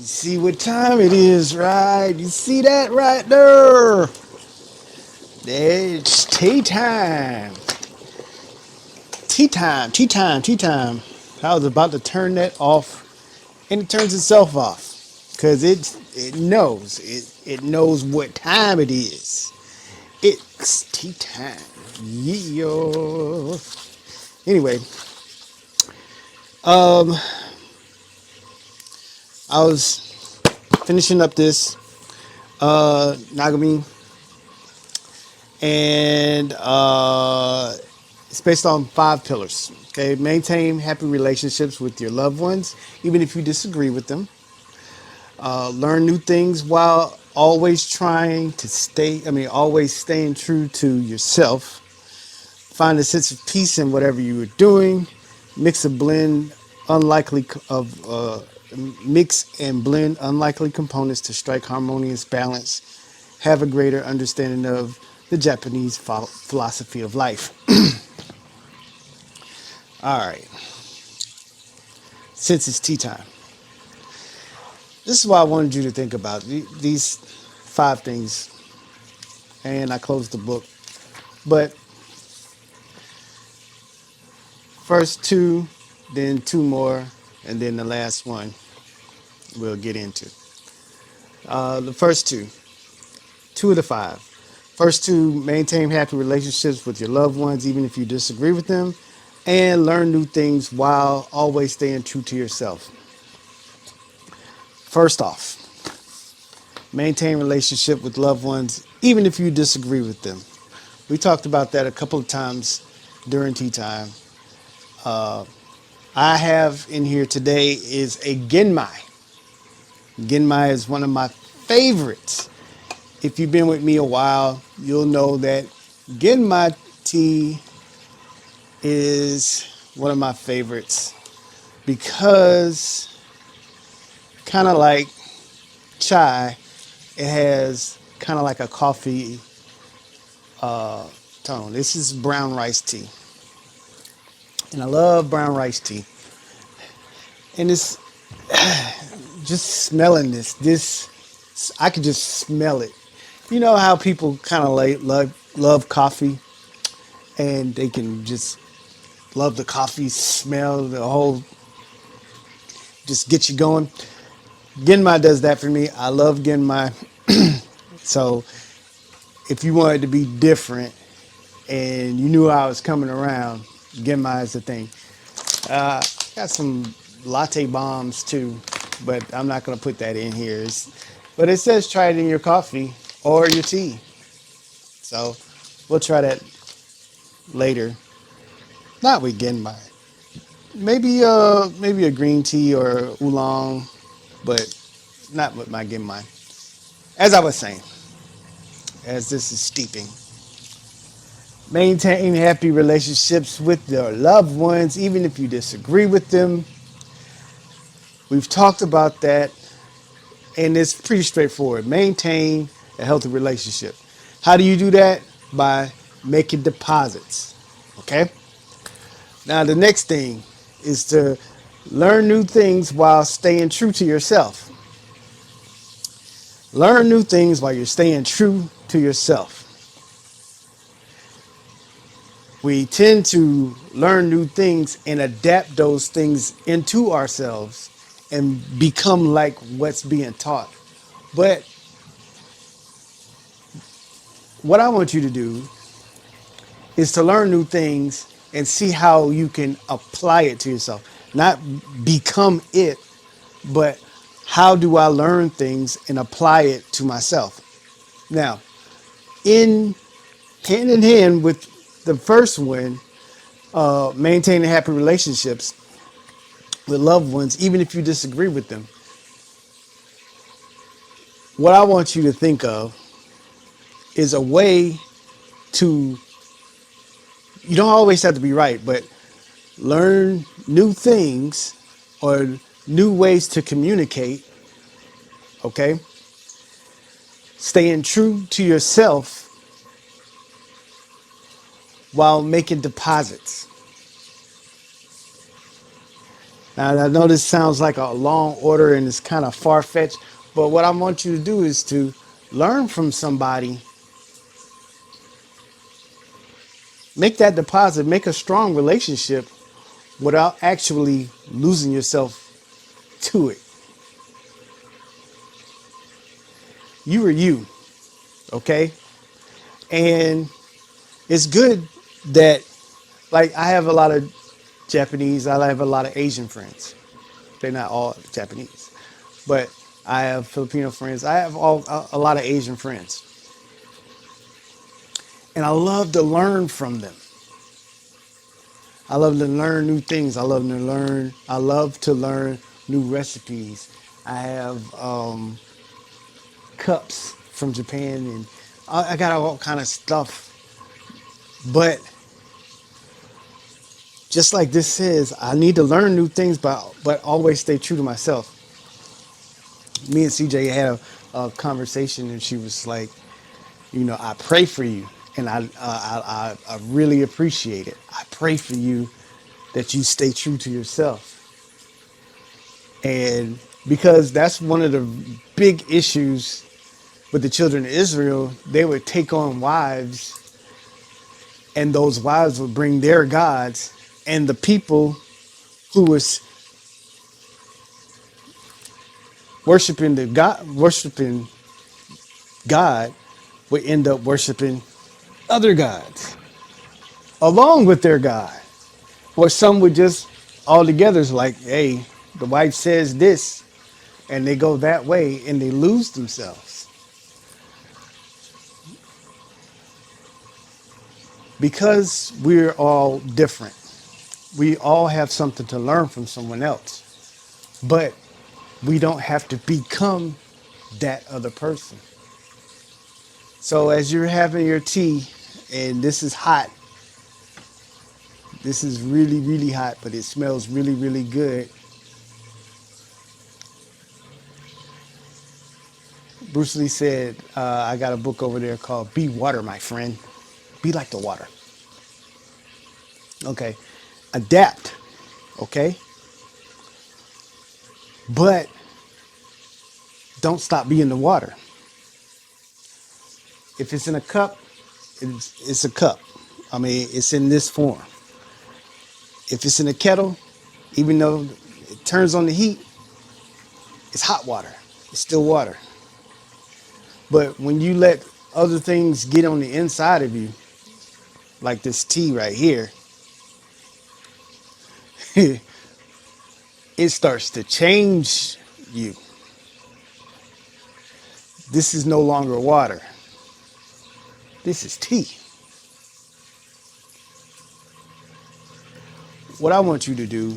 See what time it is, right? You see that right there? It's tea time. Tea time, tea time, tea time. I was about to turn that off, and it turns itself off because it knows what time it is. It's tea time. Yeah. Anyway, I was finishing up this Nagami, and it's based on 5 pillars. Okay, maintain happy relationships with your loved ones, even if you disagree with them. Learn new things while always staying true to yourself. Find a sense of peace in whatever you are doing. Mix a blend unlikely of mix and blend unlikely components to strike harmonious balance. Have a greater understanding of the Japanese philosophy of life. All right, since it's tea time, this is what I wanted you to think about. These 5 things, and I closed the book. But first 2, then 2 more, and then the last one we'll get into. The first 2 of the 5. First 2, maintain happy relationships with your loved ones, even if you disagree with them, and learn new things while always staying true to yourself. First off, maintain relationship with loved ones, even if you disagree with them. We talked about that a couple of times during tea time. I have in here today is a Genmai. Genmai is one of my favorites. If you've been with me a while, you'll know that Genmai tea is one of my favorites because, kind of like chai, it has kind of like a coffee tone. This is brown rice tea, and I love brown rice tea. And it's just smelling this, I could just smell it. You know how people kind of love coffee, and they can just love the coffee smell, the whole, just get you going. Genmai does that for me. I love Genmai. So if you wanted to be different and you knew I was coming around, Genmai is the thing. Got some latte bombs too, but I'm not going to put that in here. But it says try it in your coffee or your tea. So we'll try that later. Not with Genmai. Maybe a green tea or oolong, but not with my Genmai. As I was saying, as this is steeping, maintain happy relationships with your loved ones, even if you disagree with them. We've talked about that, and it's pretty straightforward. Maintain a healthy relationship. How do you do that? By making deposits. Okay? Now, the next thing is to learn new things while staying true to yourself. Learn new things while you're staying true to yourself. We tend to learn new things and adapt those things into ourselves and become like what's being taught. But what I want you to do is to learn new things and see how you can apply it to yourself. Not become it, but how do I learn things and apply it to myself? Now, in hand in hand with the first one, maintaining happy relationships with loved ones, even if you disagree with them. What I want you to think of is a way to, you don't always have to be right, but learn new things or new ways to communicate, okay? Staying true to yourself while making deposits. Now, I know this sounds like a long order and it's kind of far fetched, but what I want you to do is to learn from somebody, make that deposit, make a strong relationship without actually losing yourself to it. You are you, okay? And it's good that, like, I have a lot of Japanese, I have a lot of Asian friends. They're not all Japanese, but I have Filipino friends. I have a lot of Asian friends, and I love to learn from them. I love to learn new things. I love to learn. I love to learn new recipes. I have cups from Japan, and I got all kind of stuff. But just like this says, I need to learn new things, but always stay true to myself. Me and CJ had a conversation, and she was like, I pray for you, and I really appreciate it. I pray for you that you stay true to yourself, and because that's one of the big issues with the children of Israel. They would take on wives, and those wives would bring their gods, and the people who was worshiping God would end up worshiping other gods along with their God. Or some would just all together is like, hey, the wife says this, and they go that way and they lose themselves because we're all different. We all have something to learn from someone else, but we don't have to become that other person. So as you're having your tea, and this is hot, this is really, really hot, but it smells really, really good. Bruce Lee said, I got a book over there called Be Water, My Friend. Be like the water. Okay. Adapt. Okay. But don't stop being the water. If it's in a cup, it's a cup. I mean, it's in this form. If it's in a kettle, even though it turns on the heat, it's hot water. It's still water. But when you let other things get on the inside of you, like this tea right here, it starts to change you. This is no longer water. This is tea. What I want you to do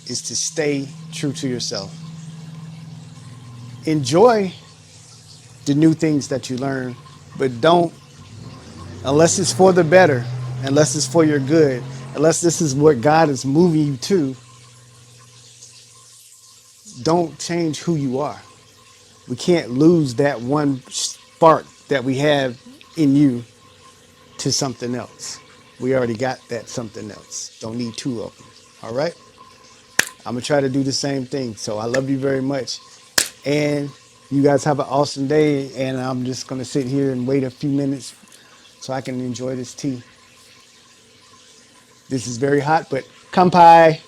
is to stay true to yourself. Enjoy the new things that you learn, but don't, unless it's for the better, unless it's for your good, unless this is what God is moving you to, don't change who you are. We can't lose that one spark that we have in you to something else. We already got that something else. Don't need two of them. All right? I'm going to try to do the same thing. So I love you very much. And you guys have an awesome day. And I'm just going to sit here and wait a few minutes so I can enjoy this tea. This is very hot, but kampai.